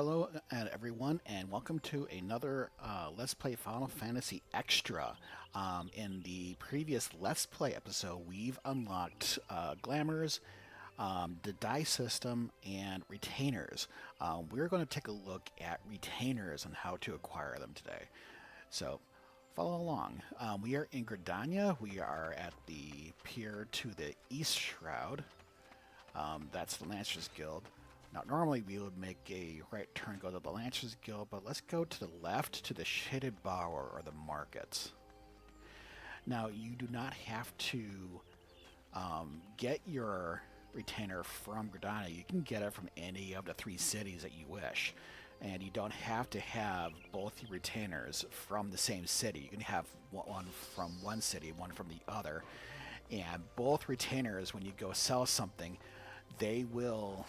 Hello, everyone, and welcome to another Let's Play Final Fantasy Extra. In the previous Let's Play episode, we've unlocked glamours, the die system, and retainers. We're going to take a look at retainers and how to acquire them today. So, follow along. We are in Gridania. We are at the pier to the East Shroud. That's the Lancers Guild. Now, normally we would make a right turn, go to the Lancers Guild, but let's go to the left to the Shaded Bower or the markets. Now, you do not have to get your retainer from Gridania. You can get it from any of the 3 cities that you wish. And you don't have to have both your retainers from the same city. You can have one from one city, one from the other. And both retainers, when you go sell something, they will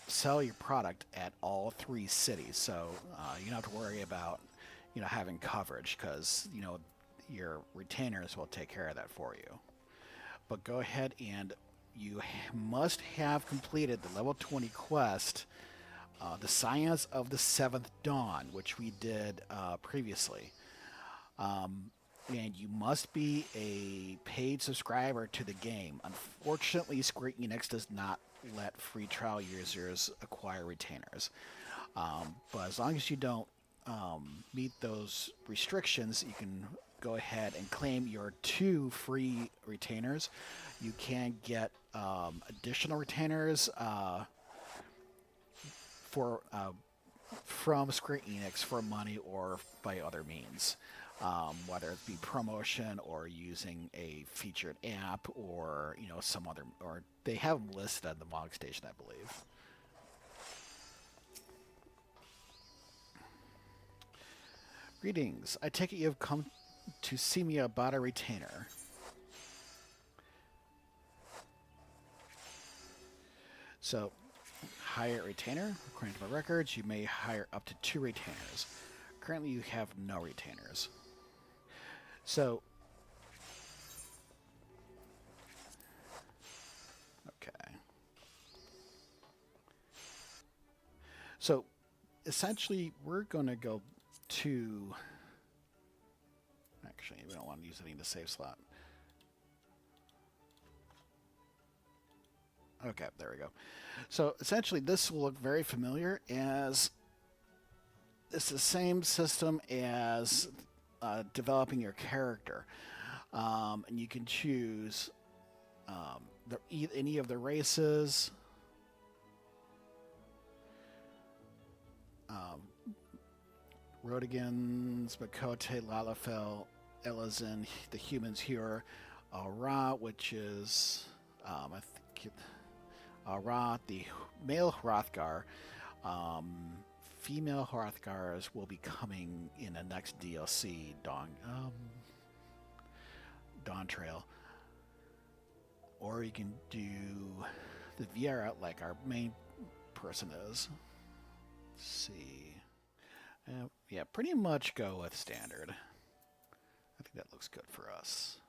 sell your product at all 3 cities, so you don't have to worry about having coverage, because your retainers will take care of that for you. But go ahead, and you must have completed the level 20 quest, the Science of the Seventh Dawn, which we did previously. And you must be a paid subscriber to the game. Unfortunately, Square Enix does not let free trial users acquire retainers. But as long as you don't meet those restrictions, you can go ahead and claim your 2 free retainers. You can get additional retainers from Square Enix for money or by other means. Whether it be promotion or using a featured app or some other, or they have them listed at the log station, I believe. Greetings. I take it you have come to see me about a retainer. So, hire a retainer. According to my records, you may hire up to 2 retainers. Currently, you have no retainers. So, okay. So, essentially, we're going to go to... Actually, we don't want to use any in the save slot. Okay, there we go. So, essentially, this will look very familiar, as it's the same system as developing your character. And you can choose any of the races. Rodigans, Makote, Lalafell, Elazin, the humans here, Ra, which is, I think, Ra, the male Hrothgar. Female Hrothgars will be coming in the next DLC, Dawn Trail. Or you can do the Viera like our main person is. Let's see. Yeah, pretty much go with standard. I think that looks good for us.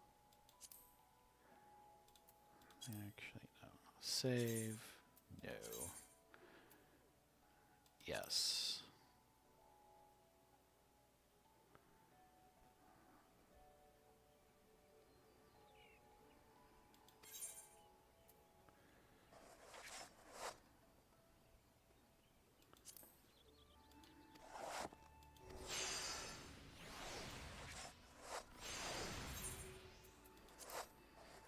Actually, no. Save. No. Yes.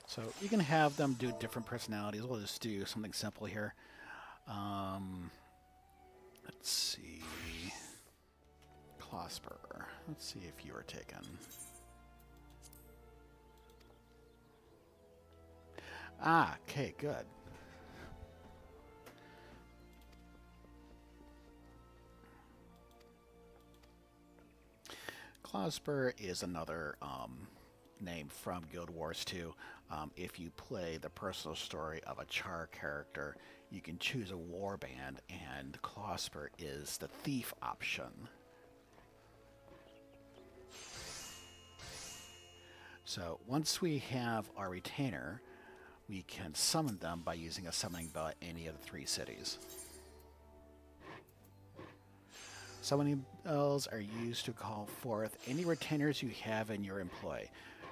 So you can have them do different personalities. We'll just do something simple here. Let's see. Closper. Let's see if you are taken. Ah, okay, good. Closper is another name from Guild Wars 2. If you play the personal story of a Char character, you can choose a warband, and Closper is the thief option. So once we have our retainer, we can summon them by using a summoning bell at any of the 3 cities. Summoning bells are used to call forth any retainers you have in your employ.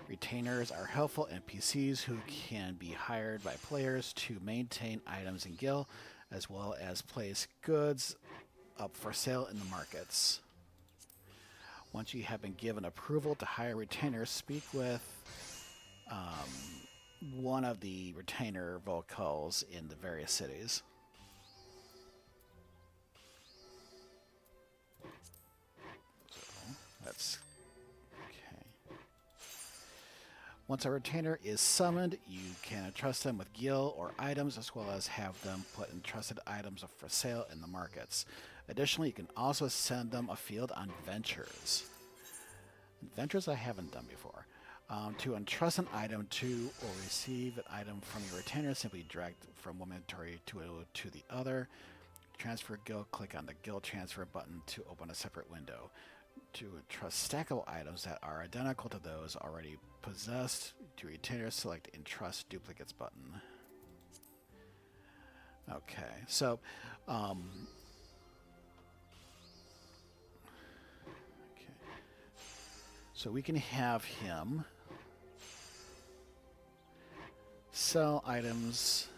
Retainers are helpful NPCs who can be hired by players to maintain items in guild, as well as place goods up for sale in the markets. Once you have been given approval to hire retainers, speak with one of the retainer vocals in the various cities. So that's okay. Once a retainer is summoned, you can entrust them with gil or items, as well as have them put entrusted items up for sale in the markets. Additionally, you can also send them afield on ventures. Ventures I haven't done before. To entrust an item to or receive an item from your retainer, simply drag from one inventory to the other. Transfer guild, click on the guild transfer button to open a separate window. To entrust stackable items that are identical to those already possessed to retainer, select entrust duplicates button. Okay, so so we can have him sell items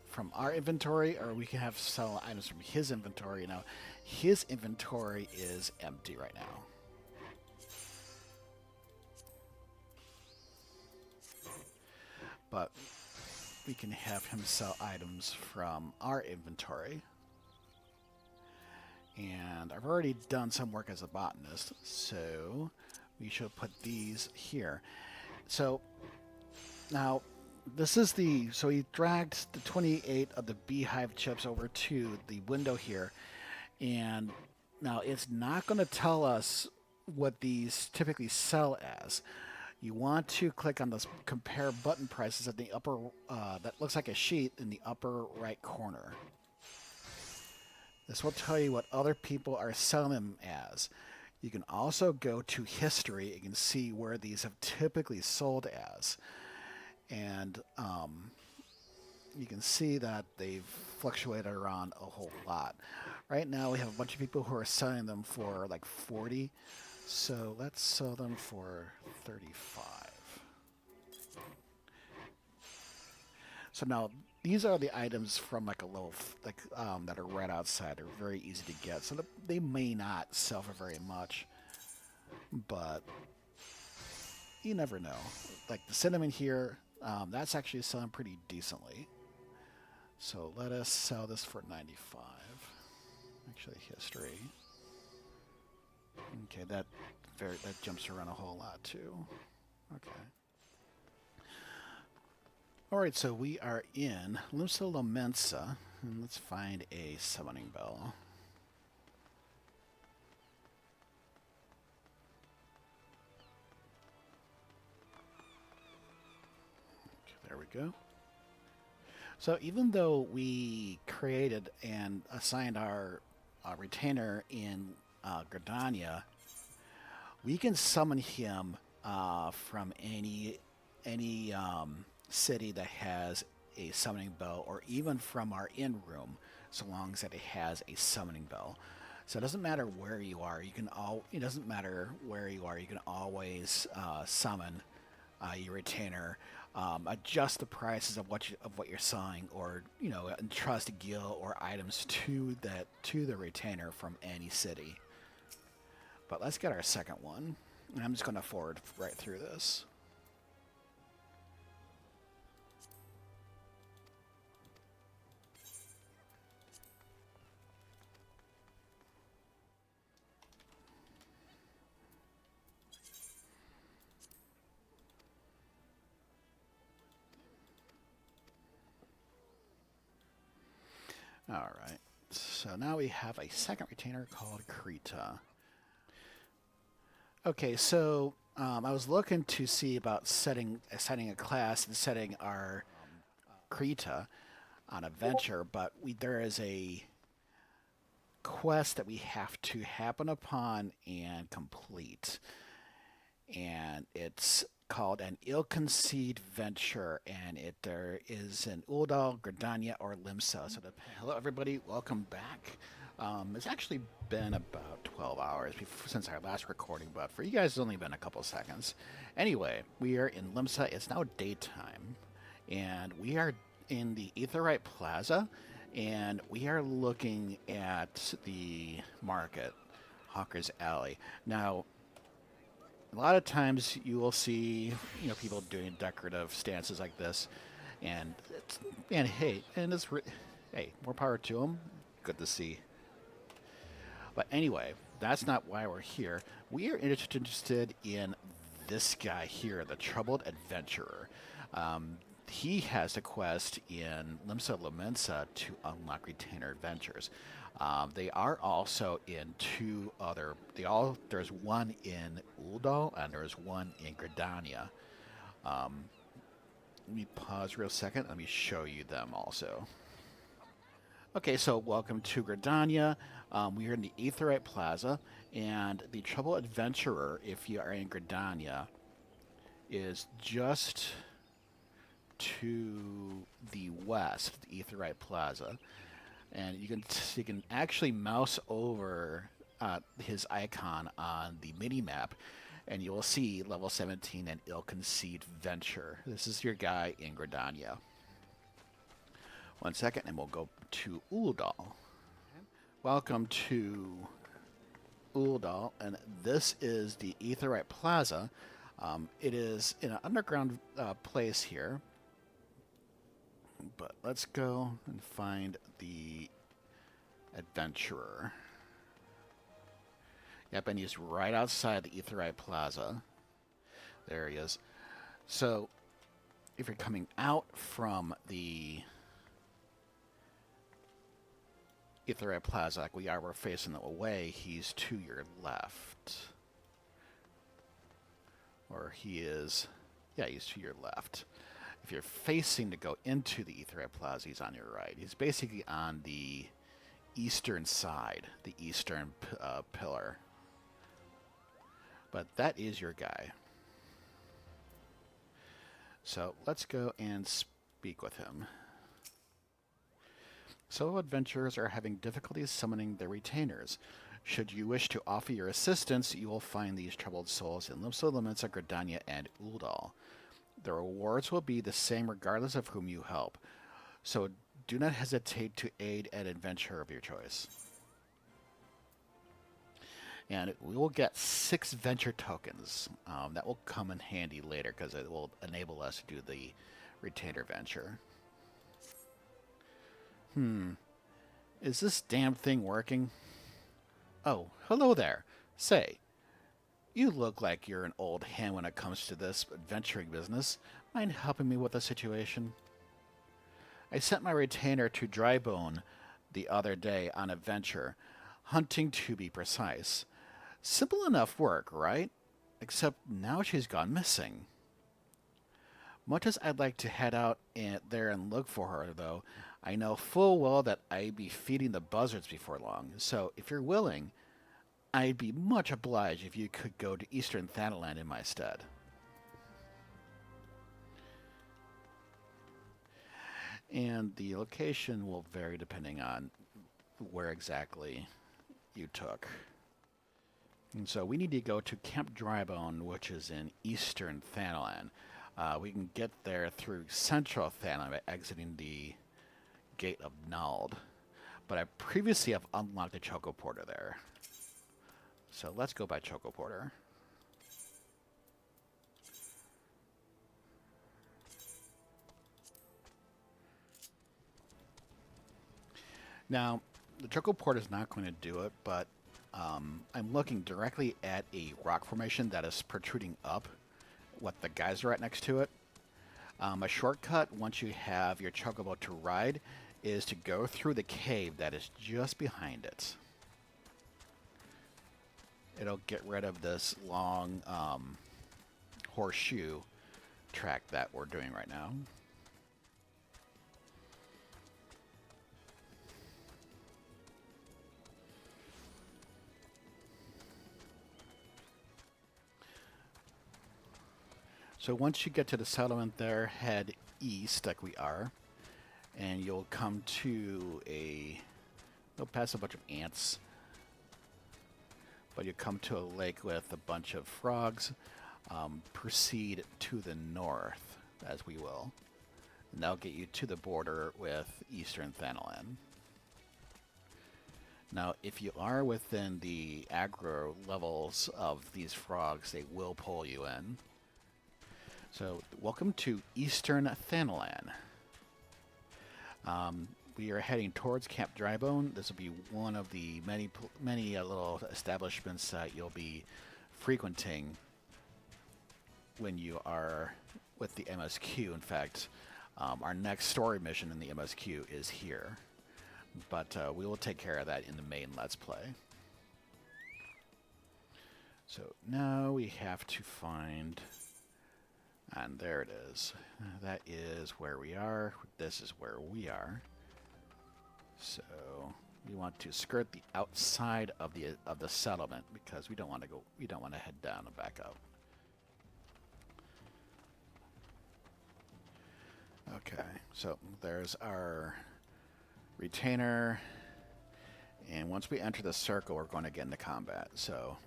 from our inventory, or we can have sell items from his inventory. Now, his inventory is empty right now. But we can have him sell items from our inventory. And I've already done some work as a botanist, so we should put these here. So now this is the, so he dragged the 28 of the beehive chips over to the window here, and now it's not going to tell us what these typically sell as. You want to click on this compare button prices at the upper, that looks like a sheet in the upper right corner. This will tell you what other people are selling them as. You can also go to history. You can see where these have typically sold as. And you can see that they've fluctuated around a whole lot. Right now we have a bunch of people who are selling them for like 40. So let's sell them for 35. So now these are the items from like a little, like that are right outside. They're very easy to get. So they may not sell for very much, but you never know. Like the cinnamon here, that's actually selling pretty decently. So let us sell this for 95. Actually, history. Okay, that jumps around a whole lot too. Okay. All right, so we are in Lusa Lomensa, and let's find a summoning bell. Okay, there we go. So even though we created and assigned our retainer in Gridania, we can summon him from any city that has a summoning bell, or even from our inn room, so long as it has a summoning bell. So it doesn't matter where you are. It doesn't matter where you are. You can always summon your retainer. Adjust the prices of what you're selling, or entrust gil or items to the retainer from any city. But let's get our second one, and I'm just going to forward right through this. All right, so now we have a second retainer called Krita. Okay, so I was looking to see about assigning a class and setting our Krita on a venture, but there is a quest that we have to happen upon and complete, and it's called an ill-conceived venture, and there is an Ul'Dah, Gridania, or Limsa. So hello everybody, welcome back. It's actually been about 12 hours since our last recording, but for you guys it's only been a couple seconds. Anyway, we are in Limsa. It's now daytime, and we are in the Aetheryte Plaza, and we are looking at the market, Hawker's Alley. Now, a lot of times you will see, people doing decorative stances like this, and hey, more power to them. Good to see. But anyway, that's not why we're here. We are interested in this guy here, the Troubled Adventurer. He has a quest in Limsa Lomensa to unlock retainer adventures. They are also in two other. There's one in Ul'Dah and there's one in Gridania. Let me pause real second. Let me show you them also. Okay, so welcome to Gridania. We are in the Aetheryte Plaza, and the Troubled Adventurer, if you are in Gridania, is just to the west, the Aetheryte Plaza. And you can actually mouse over his icon on the mini map, and you will see level 17 and ill-conceived venture. This is your guy in Gridania. 1 second, and we'll go to Ul'Dah. Welcome to Ul'Dah, and this is the Aetheryte Plaza. It is in an underground place here. But let's go and find the adventurer. Yep, and he's right outside the Aetheryte Plaza. There he is. So, if you're coming out from the Aetheryte Plaza, like we are, we're facing the away, he's to your left. Or he is, yeah, he's to your left. If you're facing to go into the Aetheryte Plaza, he's on your right. He's basically on the eastern side, the eastern pillar. But that is your guy. So let's go and speak with him. Solo adventurers are having difficulties summoning their retainers. Should you wish to offer your assistance, you will find these troubled souls in Limsa Lomensa, Gridania, and Ul'Dah. The rewards will be the same regardless of whom you help, so do not hesitate to aid an adventurer of your choice. And we will get 6 venture tokens. That will come in handy later because it will enable us to do the retainer venture. Is this damn thing working? Oh, hello there. Say, you look like you're an old hand when it comes to this adventuring business. Mind helping me with the situation? I sent my retainer to Drybone the other day on a venture, hunting to be precise. Simple enough work, right? Except now she's gone missing. Much as I'd like to head out there and look for her, though, I know full well that I'd be feeding the buzzards before long, so if you're willing, I'd be much obliged if you could go to Eastern Thanalan in my stead. And the location will vary depending on where exactly you took. And so we need to go to Camp Drybone, which is in Eastern Thanalan. We can get there through Central Thanalan by exiting the Gate of Nald. But I previously have unlocked the Choco Porter there. So let's go by Choco Porter. Now, the Choco Porter is not going to do it, but I'm looking directly at a rock formation that is protruding up, what the guys are right next to it. A shortcut, once you have your Chocobo to ride, is to go through the cave that is just behind it. It'll get rid of this long horseshoe track that we're doing right now. So once you get to the settlement there, head east like we are, and you'll come to you'll pass a bunch of ants, but you'll come to a lake with a bunch of frogs. Proceed to the north, as we will, and that'll get you to the border with eastern Thanalan. Now, if you are within the aggro levels of these frogs, they will pull you in. So, welcome to Eastern Thanalan. We are heading towards Camp Drybone. This will be one of the many little establishments that you'll be frequenting when you are with the MSQ. In fact, our next story mission in the MSQ is here. But we will take care of that in the main Let's Play. So now we have to find... And there it is. That is where we are. This is where we are. So we want to skirt the outside of the settlement because we don't want to go. We don't want to head down and back up. Okay. So there's our retainer, and once we enter the circle, we're going to get into combat. So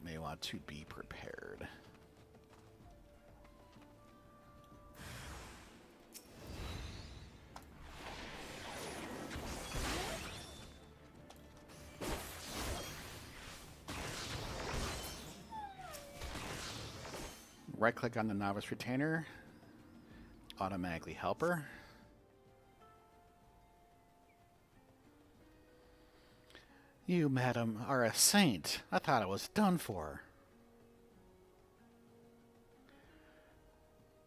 may want to be prepared. Right-click on the novice retainer, automatically help her. You, madam, are a saint. I thought I was done for.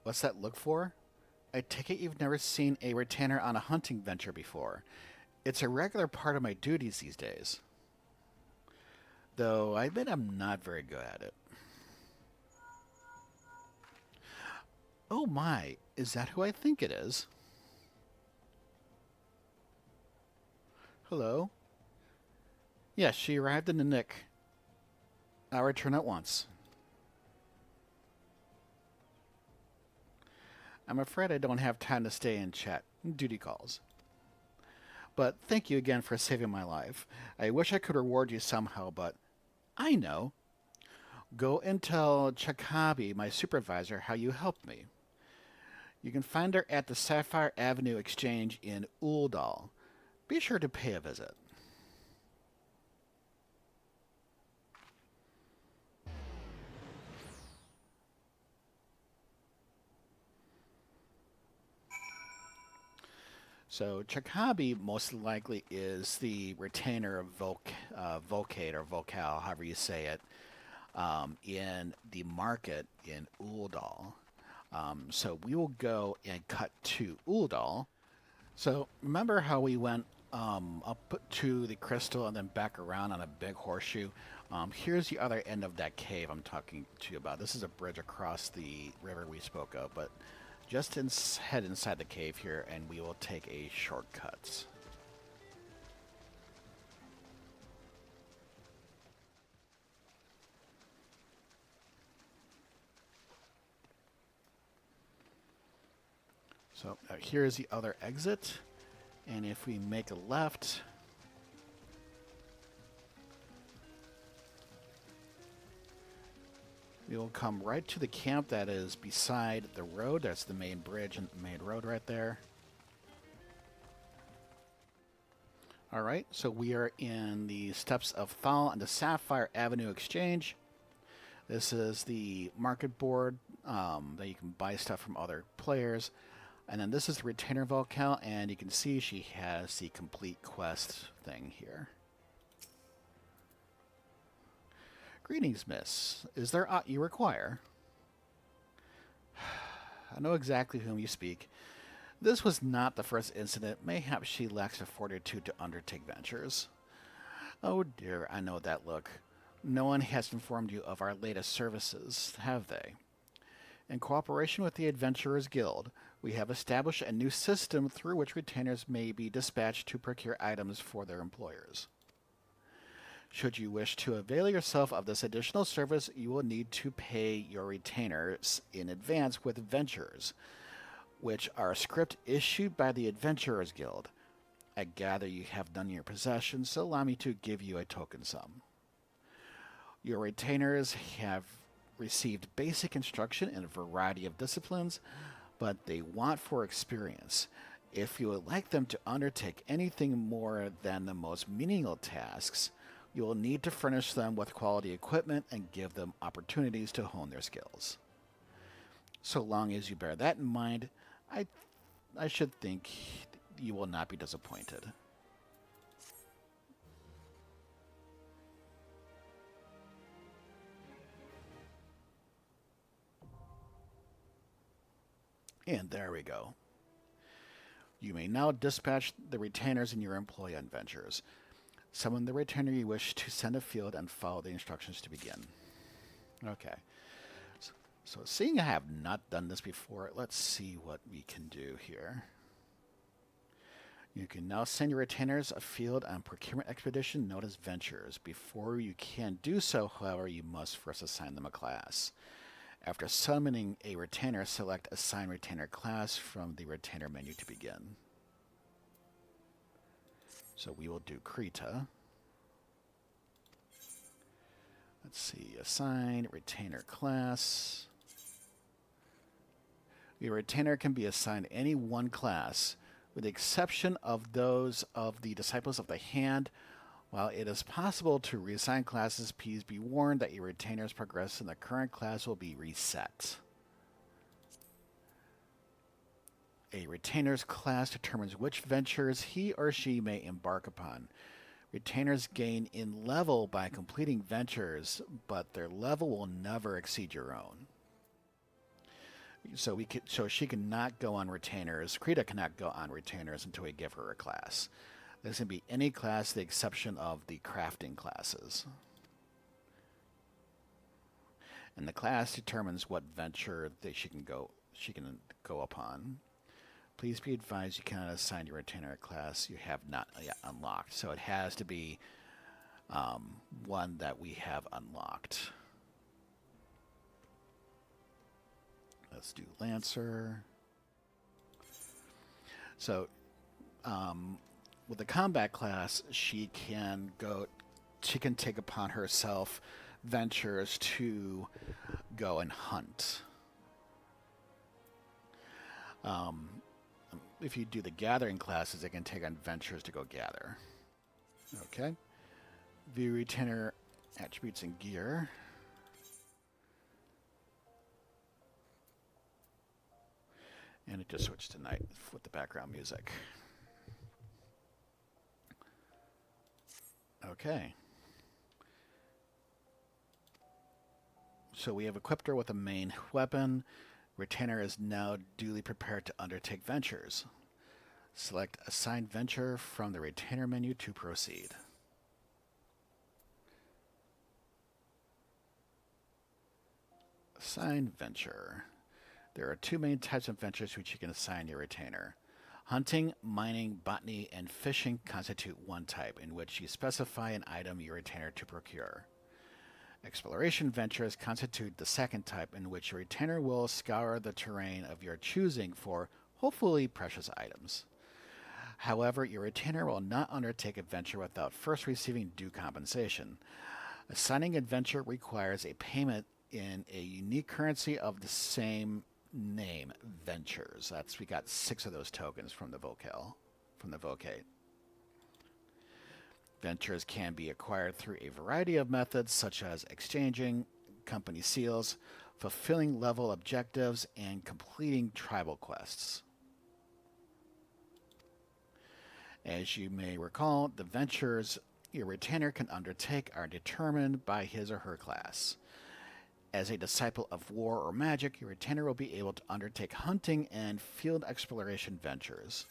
What's that look for? I take it you've never seen a retainer on a hunting venture before. It's a regular part of my duties these days. Though I admit I'm not very good at it. Oh my, is that who I think it is? Hello? Yes, she arrived in the nick. I'll return at once. I'm afraid I don't have time to stay and chat. Duty calls. But thank you again for saving my life. I wish I could reward you somehow, but I know. Go and tell Chakabi, my supervisor, how you helped me. You can find her at the Sapphire Avenue Exchange in Ul'Dah. Be sure to pay a visit. So Chakabi most likely is the retainer of Vocate or Vocal, however you say it, in the market in Ul'Dah. So we will go and cut to Ul'Dah. So remember how we went up to the crystal and then back around on a big horseshoe? Here's the other end of that cave I'm talking to you about. This is a bridge across the river we spoke of, but just head inside the cave here and we will take a shortcut. So here's the other exit, and if we make a left, we will come right to the camp that is beside the road. That's the main bridge and the main road right there. All right, so we are in the steps of Thal on the Sapphire Avenue Exchange. This is the market board that you can buy stuff from other players. And then this is the retainer Vocal, and you can see she has the complete quest thing here. Greetings, miss. Is there aught you require? I know exactly whom you speak. This was not the first incident. Mayhaps she lacks the fortitude to undertake ventures. Oh dear, I know that look. No one has informed you of our latest services, have they? In cooperation with the Adventurers Guild, we have established a new system through which retainers may be dispatched to procure items for their employers. Should you wish to avail yourself of this additional service, you will need to pay your retainers in advance with ventures, which are a script issued by the Adventurers Guild. I gather you have none in your possession, so allow me to give you a token sum. Your retainers have received basic instruction in a variety of disciplines, but they want for experience. If you would like them to undertake anything more than the most menial tasks, you will need to furnish them with quality equipment and give them opportunities to hone their skills. So long as you bear that in mind, I should think you will not be disappointed. And there we go. You may now dispatch the retainers in your employee adventures. Summon the retainer you wish to send afield and follow the instructions to begin. Okay. So seeing I have not done this before, let's see what we can do here. You can now send your retainers afield on procurement expedition known as ventures. Before you can do so, however, you must first assign them a class. After summoning a retainer, select Assign Retainer Class from the Retainer menu to begin. So we will do Krita. Let's see, Assign Retainer Class. Your retainer can be assigned any one class, with the exception of those of the Disciples of the Hand. While it is possible to reassign classes, please be warned that your retainer's progress in the current class will be reset. A retainer's class determines which ventures he or she may embark upon. Retainers gain in level by completing ventures, but their level will never exceed your own. So she cannot go on retainers. Krita cannot go on retainers until we give her a class. This can be any class, with the exception of the crafting classes. And the class determines what venture she can go upon. Please be advised you cannot assign your retainer a class you have not yet unlocked. So it has to be one that we have unlocked. Let's do Lancer. So, with the combat class, she can take upon herself ventures to go and hunt. If you do the gathering classes, it can take on ventures to go gather. Okay. View retainer attributes and gear. And it just switched to night with the background music. Okay. So we have equipped her with a main weapon. Retainer is now duly prepared to undertake ventures. Select Assign Venture from the Retainer menu to proceed. Assign Venture. There are two main types of ventures which you can assign your retainer. Hunting, mining, botany, and fishing constitute one type, in which you specify an item your retainer to procure. Exploration ventures constitute the second type, in which your retainer will scour the terrain of your choosing for, hopefully, precious items. However, your retainer will not undertake a venture without first receiving due compensation. Assigning a venture requires a payment in a unique currency of the same name, ventures. We got 6 of those tokens from the vocate. Ventures can be acquired through a variety of methods, such as exchanging company seals, fulfilling level objectives, and completing tribal quests. As you may recall, the ventures your retainer can undertake are determined by his or her class. As a disciple of war or magic, your retainer will be able to undertake hunting and field exploration ventures.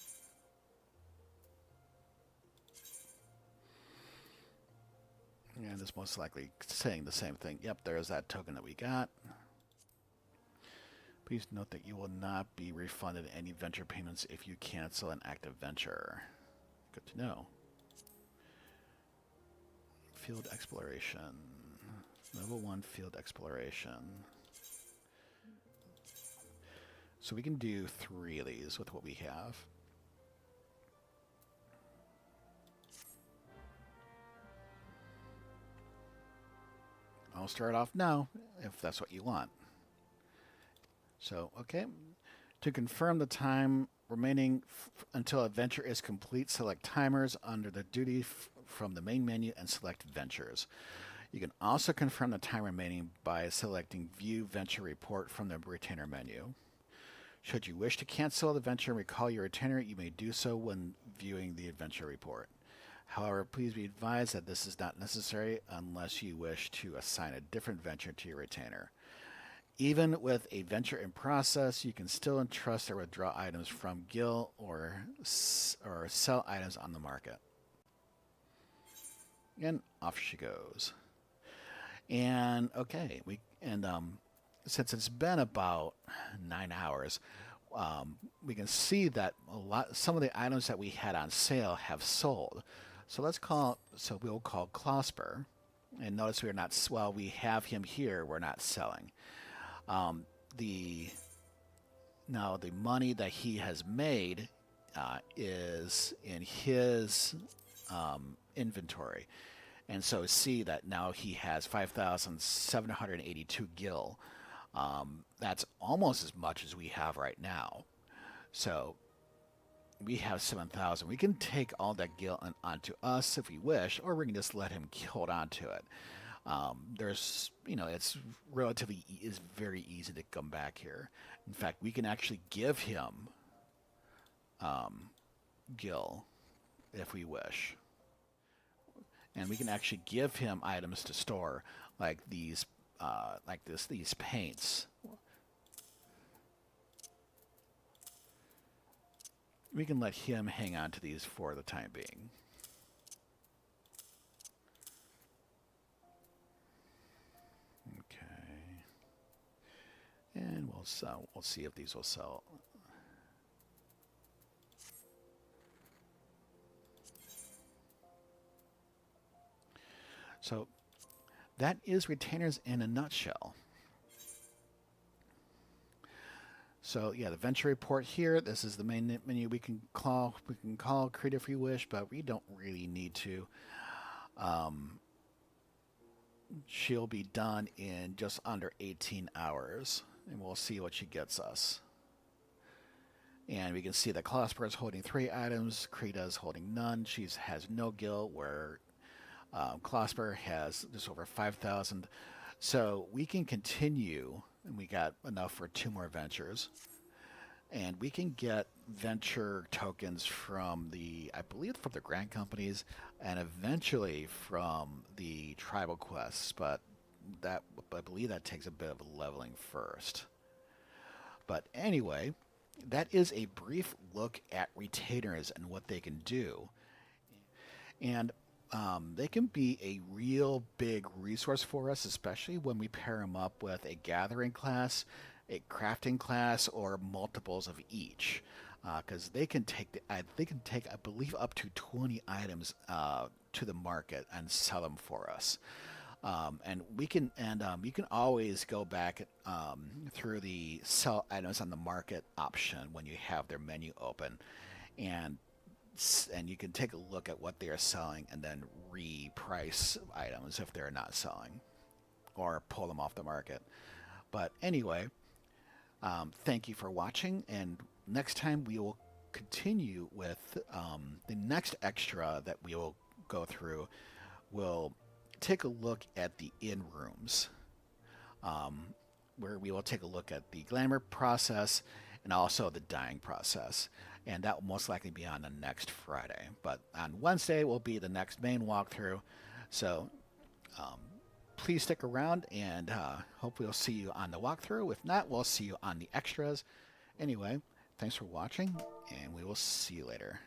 And it's most likely saying the same thing. Yep, there's that token that we got. Please note that you will not be refunded any venture payments if you cancel an active venture. Good to know. Field exploration. Level 1 field exploration. So we can do 3 of these with what we have. I'll start off now, if that's what you want. So, okay. To confirm the time remaining until a venture is complete, select timers under the duty from the main menu and select ventures. You can also confirm the time remaining by selecting View Venture Report from the retainer menu. Should you wish to cancel the venture and recall your retainer, you may do so when viewing the adventure report. However, please be advised that this is not necessary unless you wish to assign a different venture to your retainer. Even with a venture in process, you can still entrust or withdraw items from Gil or sell items on the market. And off she goes. And okay, since it's been about 9 hours, we can see that some of the items that we had on sale have sold. So we'll call Klosper, and notice we have him here. We're not selling. The money that he has made is in his inventory. And so see that now he has 5,782 gil. That's almost as much as we have right now. So we have 7,000. We can take all that gil onto us if we wish, or we can just let him hold on to it. It's very easy to come back here. In fact, we can actually give him gil if we wish. And we can actually give him items to store, like these paints. We can let him hang on to these for the time being. Okay. And we'll see if these will sell. So that is retainers in a nutshell. So yeah, the venture report here. This is the main menu. We can call create if we wish, but we don't really need to. She'll be done in just under 18 hours, and we'll see what she gets us. And we can see that Klosper is holding 3 items. Krita is holding none. She has no gil, where Klosper has just over 5,000. So we can continue, and we got enough for 2 more ventures. And we can get venture tokens from I believe from the grant companies, and eventually from the tribal quests. But I believe that takes a bit of leveling first. But anyway, that is a brief look at retainers and what they can do. And they can be a real big resource for us, especially when we pair them up with a gathering class, a crafting class, or multiples of each, because they can take I believe up to 20 items to the market and sell them for us. And you can always go back through the sell items on the market option when you have their menu open, and you can take a look at what they are selling and then reprice items if they're not selling, or pull them off the market. But anyway, thank you for watching, and next time we will continue with the next extra that we will go through. We'll take a look at the inn rooms, where we will take a look at the glamour process and also the dyeing process. And that will most likely be on the next Friday. But on Wednesday will be the next main walkthrough. So please stick around, and hopefully we'll see you on the walkthrough. If not, we'll see you on the extras. Anyway, thanks for watching, and we will see you later.